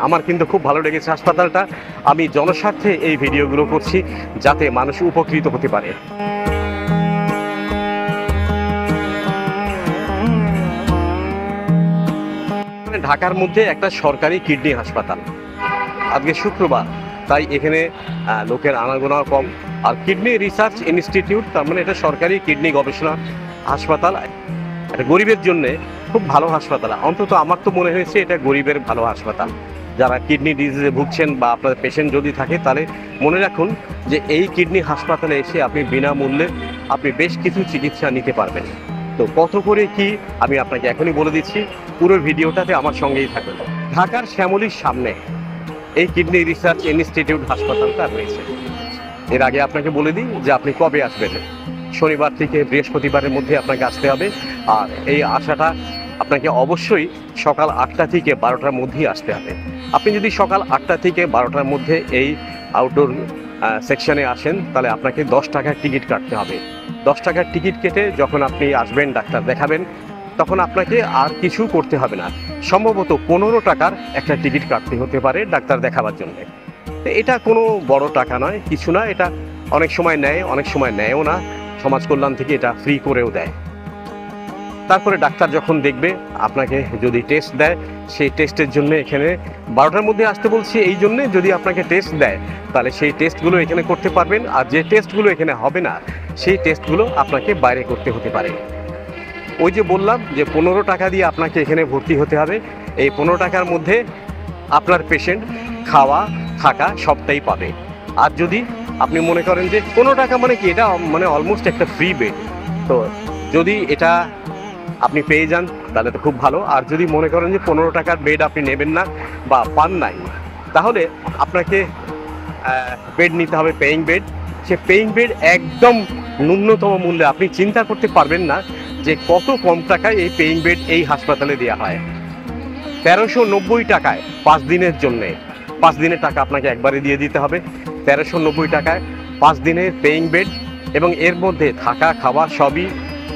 আমার কিন্তু খুব ভালো লেগেছে হাসপাতালটা। আমি জনস্বার্থে এই ভিডিওগুলো করছি যাতে মানুষ উপকৃত হতে পারে। ঢাকার মধ্যে একটা সরকারি কিডনি হাসপাতাল, আজকে শুক্রবার, তাই এখানে লোকের আনাগোনা কম। আর কিডনি রিসার্চ ইনস্টিটিউট, তার মানে এটা সরকারি কিডনি গবেষণা হাসপাতাল। এটা গরিবের জন্যে খুব ভালো হাসপাতাল। অন্তত আমার তো মনে হয়েছে এটা গরিবের ভালো হাসপাতাল। যারা কিডনি ডিজিজে ভুগছেন বা আপনার পেশেন্ট যদি থাকে, তাহলে মনে রাখুন যে এই কিডনি হাসপাতালে এসে আপনি বিনামূল্যে আপনি বেশ কিছু চিকিৎসা নিতে পারবেন। তো কত করে কি আমি আপনাকে এখনই বলে দিচ্ছি, পুরো ভিডিওটাতে আমার সঙ্গেই থাকবেন। ঢাকার শ্যামলীর সামনে এই কিডনি রিসার্চ ইনস্টিটিউট হাসপাতালটা রয়েছে। এর আগে আপনাকে বলে দিই যে আপনি কবে আসবেন। শনিবার থেকে বৃহস্পতিবারের মধ্যে আপনাকে আসতে হবে। আর এই আসাটা আপনাকে অবশ্যই সকাল 8টা থেকে 12টার মধ্যেই আসতে হবে। আপনি যদি সকাল 8টা থেকে 12টার মধ্যে এই আউটডোর সেকশনে আসেন, তাহলে আপনাকে 10 টাকার টিকিট কাটতে হবে। 10 টাকার টিকিট কেটে যখন আপনি আসবেন ডাক্তার দেখাবেন, তখন আপনাকে আর কিছু করতে হবে না। সম্ভবত 15 টাকার একটা টিকিট কাটতে হতে পারে ডাক্তার দেখাবার জন্য। এটা কোনো বড় টাকা নয়, কিছু না। এটা অনেক সময় নেয়, অনেক সময় নেয়ও না। সমাজ কল্যাণ থেকে এটা ফ্রি করেও দেয়। তারপরে ডাক্তার যখন দেখবে, আপনাকে যদি টেস্ট দেয়, সেই টেস্টের জন্য এখানে 12টার মধ্যে আসতে বলছি এই জন্যে, যদি আপনাকে টেস্ট দেয় তাহলে সেই টেস্টগুলো এখানে করতে পারবেন। আর যে টেস্টগুলো এখানে হবে না, সেই টেস্টগুলো আপনাকে বাইরে করতে হতে পারে। ওই যে বললাম যে 15 টাকা দিয়ে আপনাকে এখানে ভর্তি হতে হবে। এই 15 টাকার মধ্যে আপনার পেশেন্ট খাওয়া থাকা সবটাই পাবে। আর যদি আপনি মনে করেন যে 15 টাকা মানে কি, এটা মানে অলমোস্ট একটা ফ্রি বেড, তো যদি এটা আপনি পেয়ে যান তাহলে তো খুব ভালো। আর যদি মনে করেন যে 15 টাকার বেড আপনি নেবেন না বা পান নাই, তাহলে আপনাকে বেড নিতে হবে পেইং বেড। সে পেইং বেড একদম ন্যূনতম মূল্যে, আপনি চিন্তা করতে পারবেন না যে কত কম টাকায় এই পেইং বেড এই হাসপাতালে দেওয়া হয়। 1390 টাকায় 5 দিনের জন্যে। 5 দিনের টাকা আপনাকে একবারে দিয়ে দিতে হবে। 1390 টাকায় 5 দিনের পেইং বেড, এবং এর মধ্যে থাকা খাওয়া সবই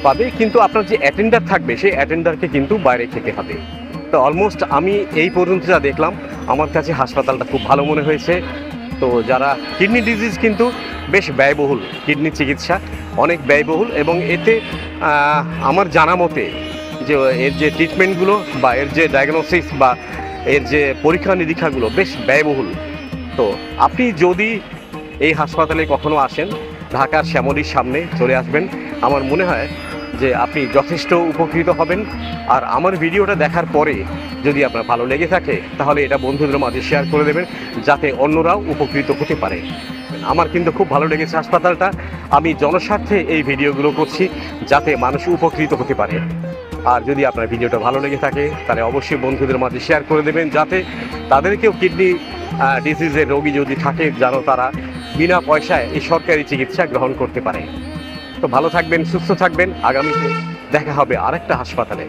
পাবে। কিন্তু আপনার যে অ্যাটেন্ডার থাকবে, সেই অ্যাটেন্ডারকে কিন্তু বাইরে খেতে হবে। তো অলমোস্ট আমি এই পর্যন্ত যা দেখলাম, আমার কাছে হাসপাতালটা খুব ভালো মনে হয়েছে। তো যারা কিডনি ডিজিজ কিন্তু বেশ ব্যয়বহুল, কিডনি চিকিৎসা অনেক ব্যয়বহুল, এবং এতে আমার জানা মতে যে এর যে ট্রিটমেন্টগুলো বা এর যে ডায়াগনোসিস বা এর যে পরীক্ষা নিরীক্ষাগুলো বেশ ব্যয়বহুল। তো আপনি যদি এই হাসপাতালে কখনো আসেন, ঢাকার শ্যামলীর সামনে চলে আসবেন। আমার মনে হয় যে আপনি যথেষ্ট উপকৃত হবেন। আর আমার ভিডিওটা দেখার পরে যদি আপনার ভালো লেগে থাকে, তাহলে এটা বন্ধুদের মাঝে শেয়ার করে দেবেন যাতে অন্যরাও উপকৃত হতে পারে। আমার কিন্তু খুব ভালো লেগেছে হাসপাতালটা। আমি জনস্বার্থে এই ভিডিওগুলো করছি যাতে মানুষ উপকৃত হতে পারে। আর যদি আপনার ভিডিওটা ভালো লেগে থাকে, তাহলে অবশ্যই বন্ধুদের মাঝে শেয়ার করে দেবেন যাতে তাদেরকেও কিডনি ডিজিজের রোগী যদি থাকে, যেন তারা বিনা পয়সায় এই সরকারি চিকিৎসা গ্রহণ করতে পারে। তো ভালো থাকবেন, সুস্থ থাকবেন। আগামীতে দেখা হবে আরেকটা হাসপাতালে।